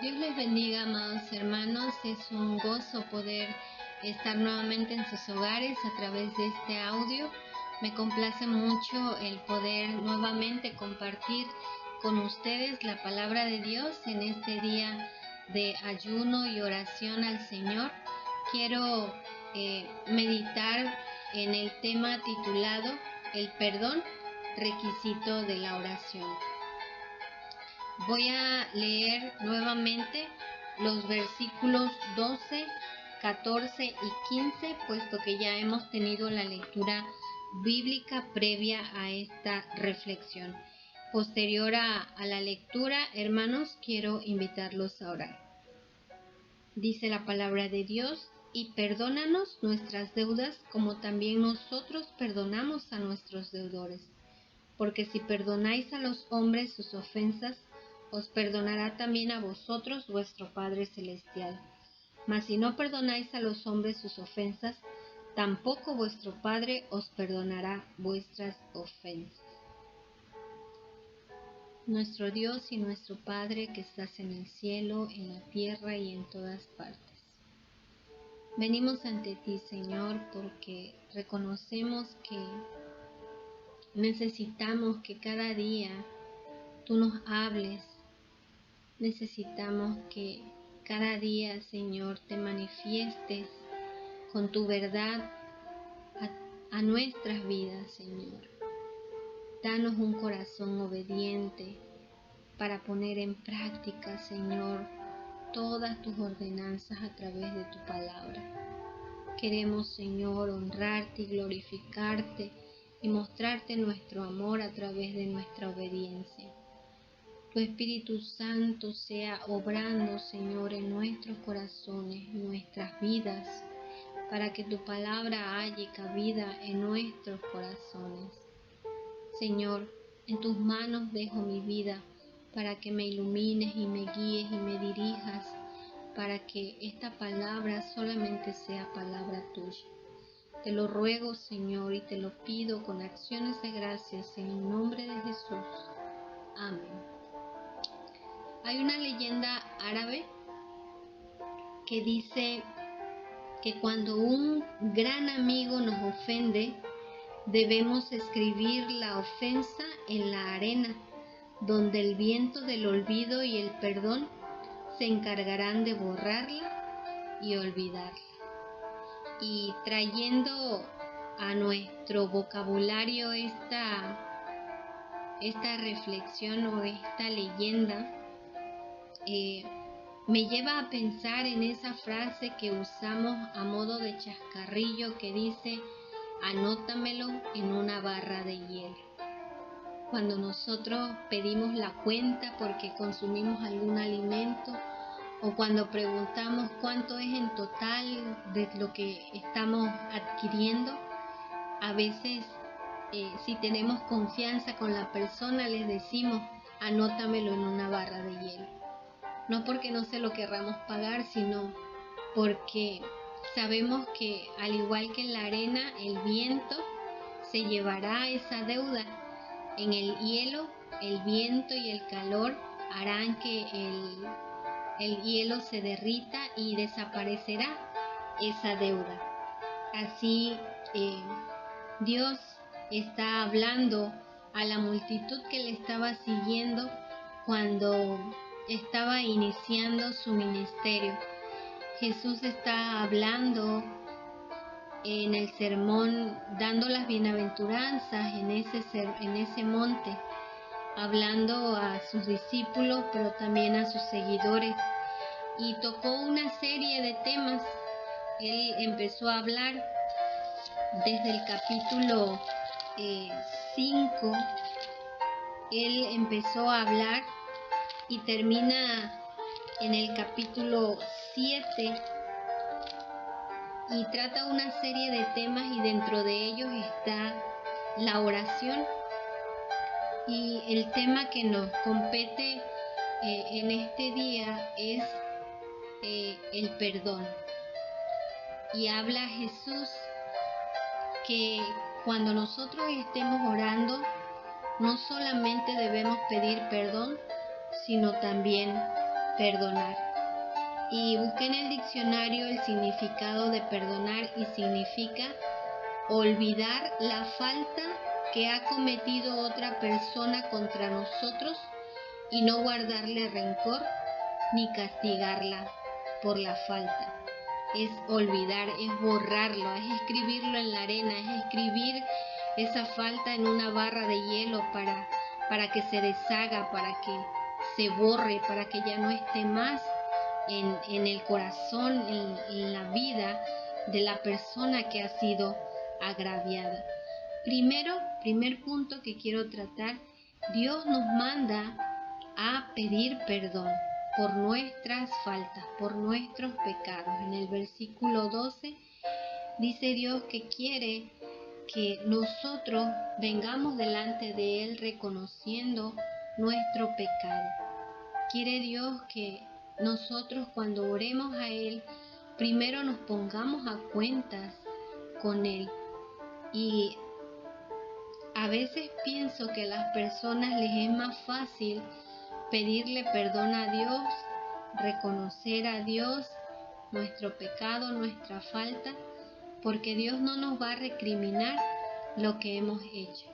Dios les bendiga, amados hermanos. Es un gozo poder estar nuevamente en sus hogares a través de este audio. Me complace mucho el poder nuevamente compartir con ustedes la palabra de Dios en este día de ayuno y oración al Señor. Quiero meditar en el tema titulado El perdón, requisito de la oración. Voy a leer nuevamente los versículos 12, 14 y 15, puesto que ya hemos tenido la lectura bíblica previa a esta reflexión. Posterior a la lectura, hermanos, quiero invitarlos a orar. Dice la palabra de Dios: y perdónanos nuestras deudas como también nosotros perdonamos a nuestros deudores. Porque si perdonáis a los hombres sus ofensas, os perdonará también a vosotros vuestro Padre Celestial. Mas si no perdonáis a los hombres sus ofensas, tampoco vuestro Padre os perdonará vuestras ofensas. Nuestro Dios y nuestro Padre que estás en el cielo, en la tierra y en todas partes. Venimos ante ti, Señor, porque reconocemos que necesitamos que cada día tú nos hables. Necesitamos que cada día, Señor, te manifiestes con tu verdad a nuestras vidas, Señor. Danos un corazón obediente para poner en práctica, Señor, todas tus ordenanzas a través de tu palabra. Queremos, Señor, honrarte y glorificarte y mostrarte nuestro amor a través de nuestra obediencia. Tu Espíritu Santo sea obrando, Señor, en nuestros corazones, en nuestras vidas, para que tu palabra halle cabida en nuestros corazones. Señor, en tus manos dejo mi vida, para que me ilumines y me guíes y me dirijas, para que esta palabra solamente sea palabra tuya. Te lo ruego, Señor, y te lo pido con acciones de gracias en el nombre de Jesús. Amén. Hay una leyenda árabe que dice que cuando un gran amigo nos ofende, debemos escribir la ofensa en la arena, donde el viento del olvido y el perdón se encargarán de borrarla y olvidarla. Y trayendo a nuestro vocabulario esta reflexión o esta leyenda, me lleva a pensar en esa frase que usamos a modo de chascarrillo que dice: anótamelo en una barra de hielo. Cuando nosotros pedimos la cuenta porque consumimos algún alimento, o cuando preguntamos cuánto es en total de lo que estamos adquiriendo, a veces si tenemos confianza con la persona les decimos: anótamelo en una barra de hielo. No porque no se lo querramos pagar, sino porque sabemos que al igual que en la arena, el viento se llevará esa deuda. En el hielo, el viento y el calor harán que el hielo se derrita y desaparecerá esa deuda. Así Dios está hablando a la multitud que le estaba siguiendo cuando estaba iniciando su ministerio. Jesús está hablando en el sermón, dando las bienaventuranzas en ese monte, hablando a sus discípulos, pero también a sus seguidores, y tocó una serie de temas. Él empezó a hablar desde el capítulo 5, él empezó a hablar y termina en el capítulo 7 y trata una serie de temas, y dentro de ellos está la oración. Y el tema que nos compete en este día es el perdón. Y habla Jesús que cuando nosotros estemos orando, no solamente debemos pedir perdón, sino también perdonar. Y busqué en el diccionario el significado de perdonar y significa olvidar la falta que ha cometido otra persona contra nosotros y no guardarle rencor ni castigarla por la falta. Es olvidar, es borrarlo, es escribirlo en la arena, es escribir esa falta en una barra de hielo para que se deshaga, para que se borre, para que ya no esté más en el corazón, en la vida de la persona que ha sido agraviada. Primer punto que quiero tratar, Dios nos manda a pedir perdón por nuestras faltas, por nuestros pecados. En el versículo 12 dice Dios que quiere que nosotros vengamos delante de Él reconociendo nuestro pecado. Quiere Dios que nosotros cuando oremos a Él, primero nos pongamos a cuentas con Él. Y a veces pienso que a las personas les es más fácil pedirle perdón a Dios, reconocer a Dios nuestro pecado, nuestra falta, porque Dios no nos va a recriminar lo que hemos hecho.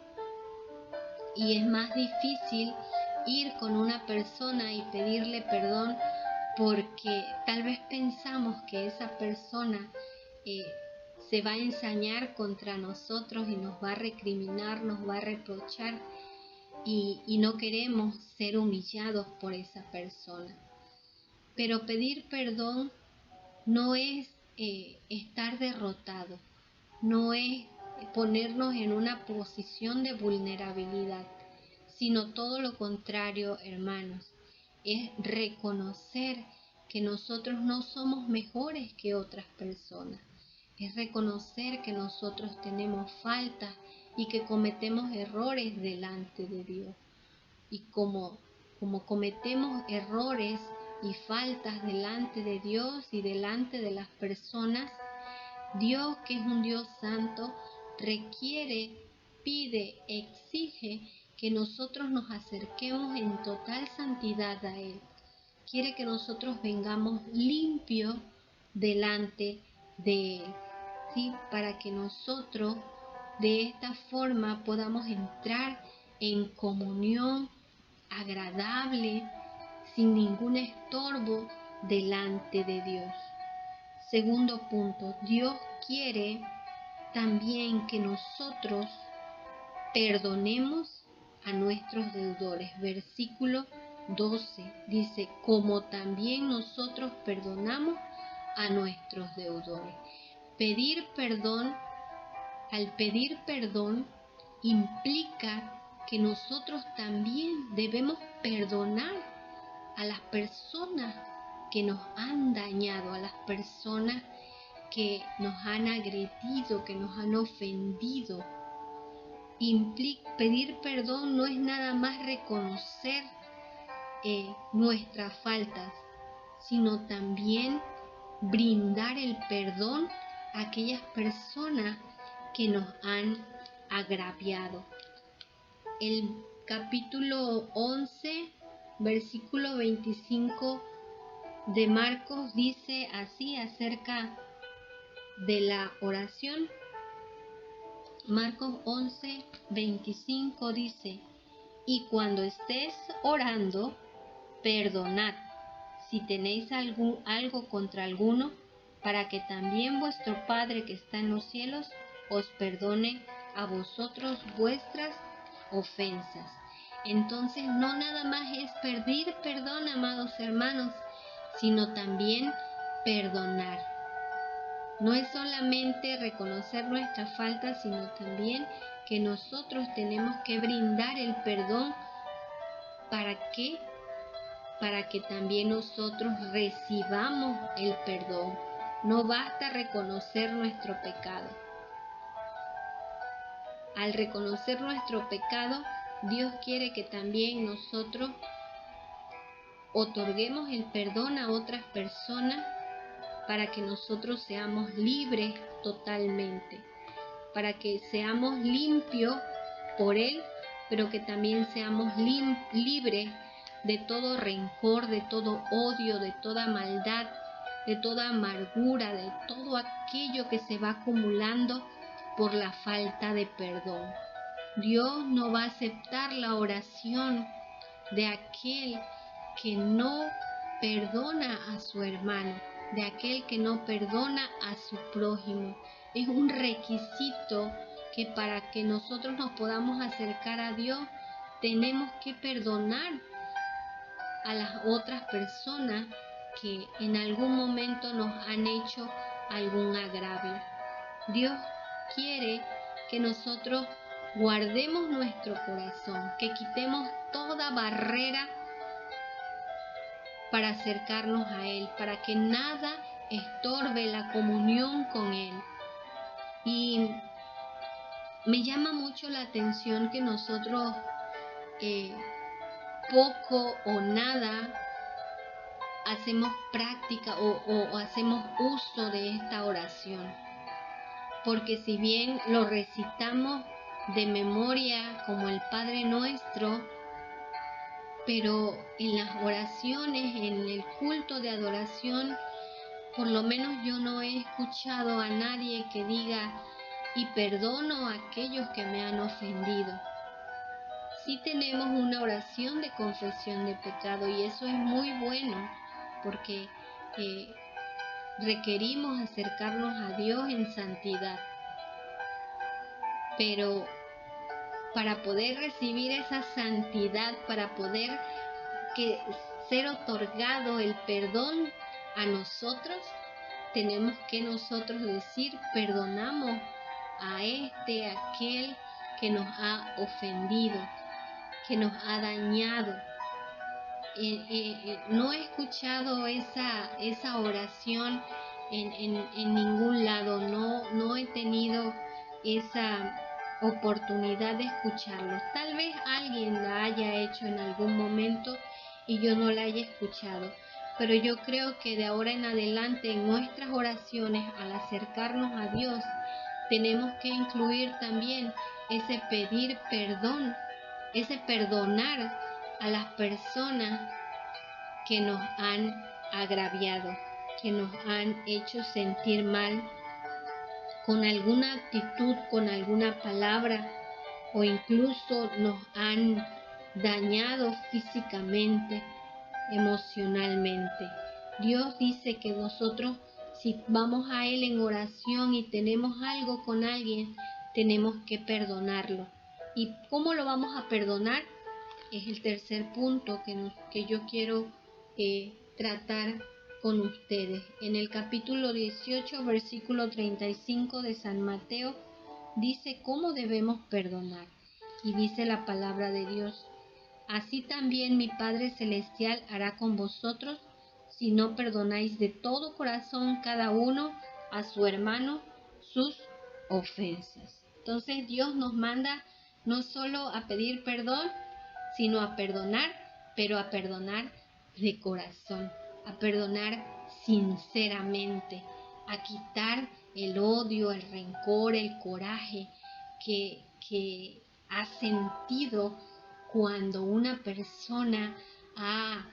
Y es más difícil ir con una persona y pedirle perdón porque tal vez pensamos que esa persona se va a ensañar contra nosotros y nos va a recriminar, nos va a reprochar y no queremos ser humillados por esa persona. Pero pedir perdón no es estar derrotado, no es ponernos en una posición de vulnerabilidad, sino todo lo contrario, hermanos, es reconocer que nosotros no somos mejores que otras personas, es reconocer que nosotros tenemos faltas y que cometemos errores delante de Dios. Y como cometemos errores y faltas delante de Dios y delante de las personas, Dios, que es un Dios santo, requiere, pide, exige que nosotros nos acerquemos en total santidad a Él. Quiere que nosotros vengamos limpios delante de Él, ¿sí? Para que nosotros de esta forma podamos entrar en comunión agradable, sin ningún estorbo delante de Dios. Segundo punto, Dios quiere también que nosotros perdonemos a nuestros deudores. Versículo 12 dice, como también nosotros perdonamos a nuestros deudores. Al pedir perdón implica que nosotros también debemos perdonar a las personas que nos han dañado, a las personas que nos han agredido, que nos han ofendido. Pedir perdón no es nada más reconocer nuestras faltas, sino también brindar el perdón a aquellas personas que nos han agraviado. El capítulo 11, versículo 25 de Marcos dice así acerca de la oración. Marcos 11, 25 dice, y cuando estés orando, perdonad si tenéis algo contra alguno, para que también vuestro Padre que está en los cielos os perdone a vosotros vuestras ofensas. Entonces no nada más es pedir perdón, amados hermanos, sino también perdonar. No es solamente reconocer nuestras faltas, sino también que nosotros tenemos que brindar el perdón. ¿Para qué? Para que también nosotros recibamos el perdón. No basta reconocer nuestro pecado. Al reconocer nuestro pecado, Dios quiere que también nosotros otorguemos el perdón a otras personas para que nosotros seamos libres totalmente, para que seamos limpios por Él, pero que también seamos libres de todo rencor, de todo odio, de toda maldad, de toda amargura, de todo aquello que se va acumulando por la falta de perdón. Dios no va a aceptar la oración de aquel que no perdona a su hermano, de aquel que no perdona a su prójimo. Es un requisito que para que nosotros nos podamos acercar a Dios, tenemos que perdonar a las otras personas que en algún momento nos han hecho algún agravio. Dios quiere que nosotros guardemos nuestro corazón, que quitemos toda barrera para acercarnos a Él, para que nada estorbe la comunión con Él. Y me llama mucho la atención que nosotros poco o nada hacemos práctica o hacemos uso de esta oración. Porque si bien lo recitamos de memoria como el Padre Nuestro, pero en las oraciones, en el culto de adoración, por lo menos yo no he escuchado a nadie que diga y perdono a aquellos que me han ofendido. Sí tenemos una oración de confesión de pecado y eso es muy bueno porque requerimos acercarnos a Dios en santidad. Pero para poder recibir esa santidad, para poder ser otorgado el perdón a nosotros, tenemos que nosotros decir, perdonamos a aquel que nos ha ofendido, que nos ha dañado. No he escuchado esa oración en ningún lado, no he tenido esa oportunidad de escucharlo. Tal vez alguien la haya hecho en algún momento y yo no la haya escuchado, pero yo creo que de ahora en adelante en nuestras oraciones, al acercarnos a Dios, tenemos que incluir también ese pedir perdón, ese perdonar a las personas que nos han agraviado, que nos han hecho sentir mal con alguna actitud, con alguna palabra, o incluso nos han dañado físicamente, emocionalmente. Dios dice que nosotros, si vamos a Él en oración y tenemos algo con alguien, tenemos que perdonarlo. ¿Y cómo lo vamos a perdonar? Es el tercer punto que yo quiero tratar con ustedes. En el capítulo 18, versículo 35 de San Mateo, dice cómo debemos perdonar. Y dice la palabra de Dios: así también mi Padre Celestial hará con vosotros si no perdonáis de todo corazón cada uno a su hermano sus ofensas. Entonces Dios nos manda no solo a pedir perdón, sino a perdonar, pero a perdonar de corazón, a perdonar sinceramente, a quitar el odio, el rencor, el coraje que has sentido cuando una persona ha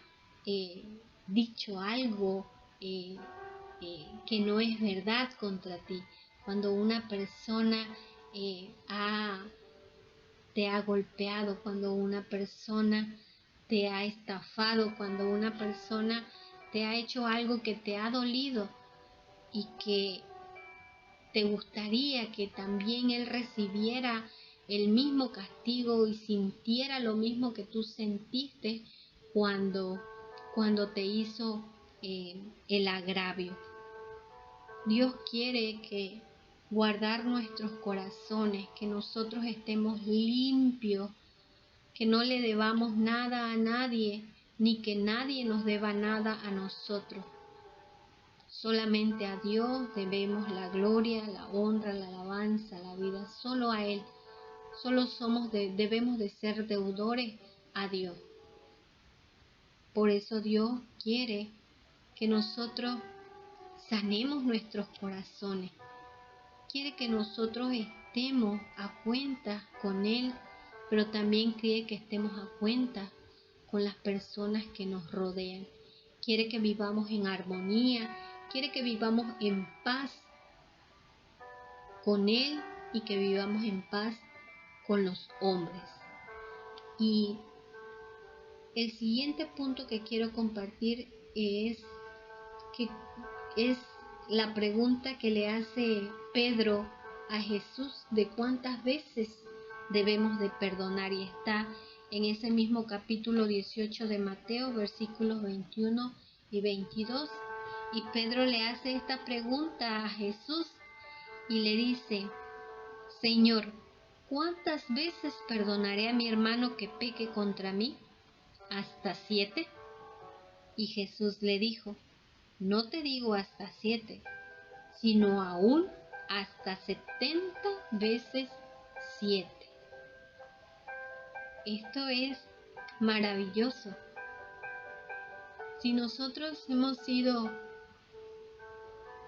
dicho algo que no es verdad contra ti, cuando una persona te ha golpeado, cuando una persona te ha estafado, cuando una persona te ha hecho algo que te ha dolido y que te gustaría que también él recibiera el mismo castigo y sintiera lo mismo que tú sentiste cuando te hizo el agravio. Dios quiere que guardar nuestros corazones, que nosotros estemos limpios, que no le debamos nada a nadie, ni que nadie nos deba nada a nosotros. Solamente a Dios debemos la gloria, la honra, la alabanza, la vida, solo a Él. Solo debemos de ser deudores a Dios. Por eso Dios quiere que nosotros sanemos nuestros corazones. Quiere que nosotros estemos a cuenta con Él, pero también quiere que estemos a cuenta con las personas que nos rodean. Quiere que vivamos en armonía, quiere que vivamos en paz con Él y que vivamos en paz con los hombres. Y el siguiente punto que quiero compartir es la pregunta que le hace Pedro a Jesús de cuántas veces debemos de perdonar, y está en ese mismo capítulo 18 de Mateo, versículos 21 y 22. Y Pedro le hace esta pregunta a Jesús y le dice: Señor, ¿cuántas veces perdonaré a mi hermano que peque contra mí? ¿Hasta 7? Y Jesús le dijo: no te digo hasta 7, sino aún hasta 70 veces 7. Esto es maravilloso. Si nosotros hemos sido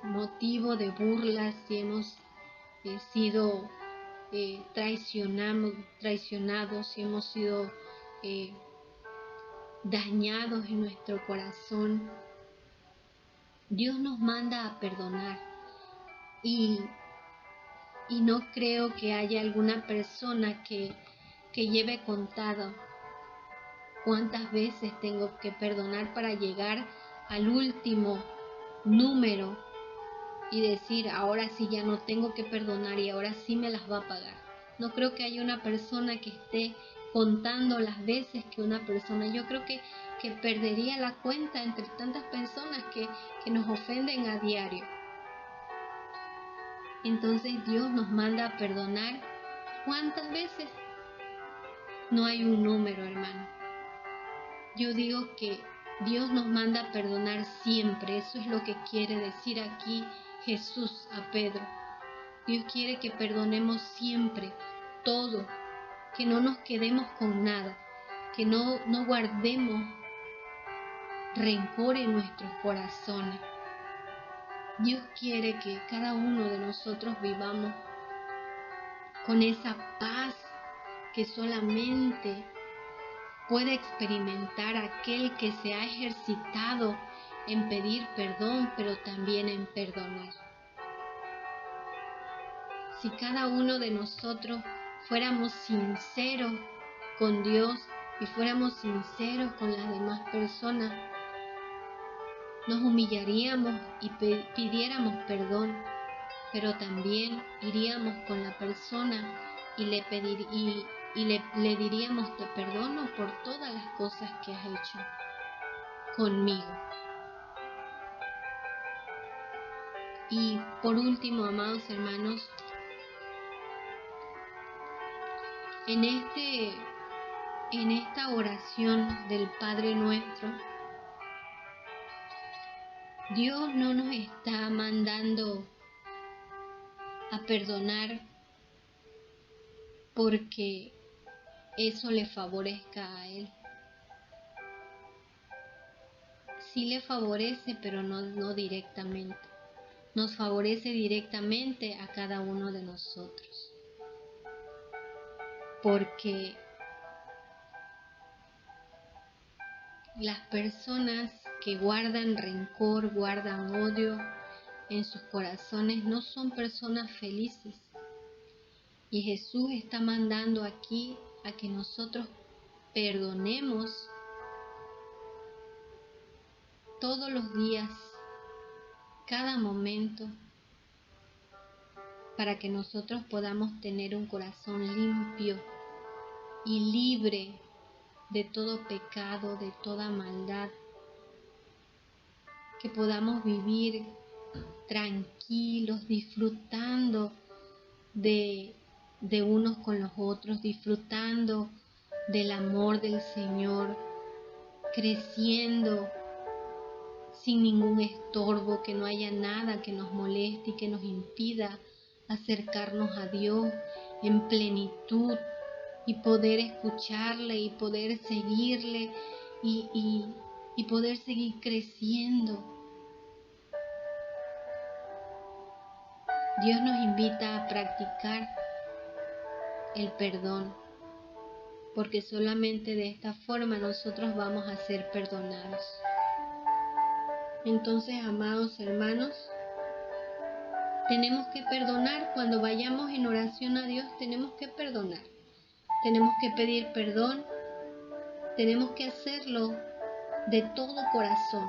motivo de burlas, si hemos sido traicionados, si hemos sido dañados en nuestro corazón, Dios nos manda a perdonar. Y no creo que haya alguna persona que lleve contado cuántas veces tengo que perdonar para llegar al último número y decir, ahora sí ya no tengo que perdonar y ahora sí me las va a pagar. No creo que haya una persona que esté contando las veces que una persona, yo creo que perdería la cuenta entre tantas personas que nos ofenden a diario. Entonces Dios nos manda a perdonar. ¿Cuántas veces? No hay un número, hermano. Yo digo que Dios nos manda a perdonar siempre. Eso es lo que quiere decir aquí Jesús a Pedro. Dios quiere que perdonemos siempre todo, que no nos quedemos con nada, que no guardemos rencor en nuestros corazones. Dios quiere que cada uno de nosotros vivamos con esa paz que solamente puede experimentar aquel que se ha ejercitado en pedir perdón, pero también en perdonar. Si cada uno de nosotros fuéramos sinceros con Dios y fuéramos sinceros con las demás personas, nos humillaríamos y pidiéramos perdón, pero también iríamos con la persona y le diríamos: te perdono por todas las cosas que has hecho conmigo. Y por último, amados hermanos, en esta oración del Padre Nuestro, Dios no nos está mandando a perdonar porque eso le favorezca a Él. Sí le favorece, pero no directamente. Nos favorece directamente a cada uno de nosotros. Porque las personas que guardan rencor, guardan odio en sus corazones, no son personas felices. Y Jesús está mandando aquí a que nosotros perdonemos todos los días, cada momento, para que nosotros podamos tener un corazón limpio y libre de todo pecado, de toda maldad, que podamos vivir tranquilos, disfrutando de unos con los otros, disfrutando del amor del Señor, creciendo sin ningún estorbo, que no haya nada que nos moleste y que nos impida acercarnos a Dios en plenitud y poder escucharle y poder seguirle y poder seguir creciendo. Dios nos invita a practicar el perdón. porque solamente de esta forma nosotros vamos a ser perdonados. Entonces, amados hermanos, tenemos que perdonar. Cuando vayamos en oración a Dios, tenemos que perdonar. Tenemos que pedir perdón. Tenemos que hacerlo de todo corazón,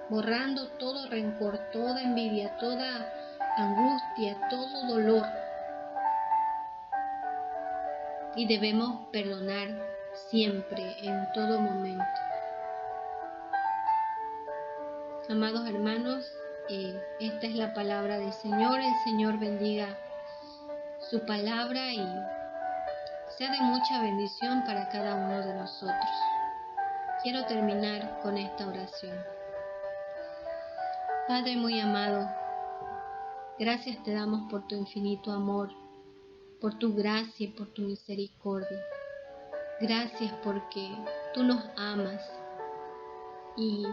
borrando todo rencor, toda envidia, toda angustia, todo dolor. Y debemos perdonar siempre, en todo momento. Amados hermanos, esta es la palabra del Señor. El Señor bendiga su palabra y sea de mucha bendición para cada uno de nosotros. Quiero terminar con esta oración. Padre muy amado, gracias te damos por tu infinito amor, por tu gracia y por tu misericordia. Gracias porque tú nos amas y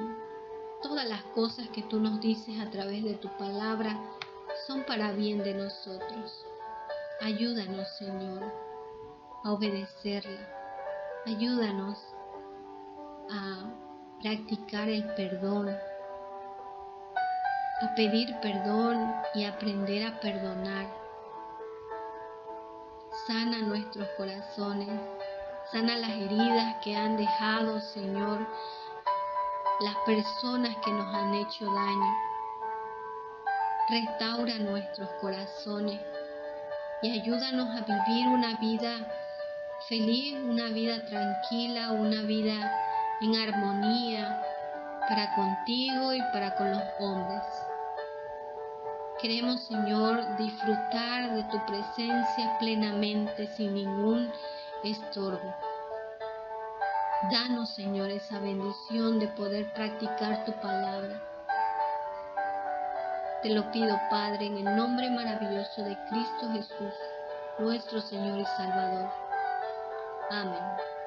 todas las cosas que tú nos dices a través de tu palabra son para bien de nosotros. Ayúdanos, Señor, a obedecerla. Ayúdanos a practicar el perdón, a pedir perdón y aprender a perdonar. Sana nuestros corazones, sana las heridas que han dejado, Señor, las personas que nos han hecho daño. Restaura nuestros corazones y ayúdanos a vivir una vida feliz, una vida tranquila, una vida en armonía para contigo y para con los hombres. Queremos, Señor, disfrutar de tu presencia plenamente, sin ningún estorbo. Danos, Señor, esa bendición de poder practicar tu palabra. Te lo pido, Padre, en el nombre maravilloso de Cristo Jesús, nuestro Señor y Salvador. Amén.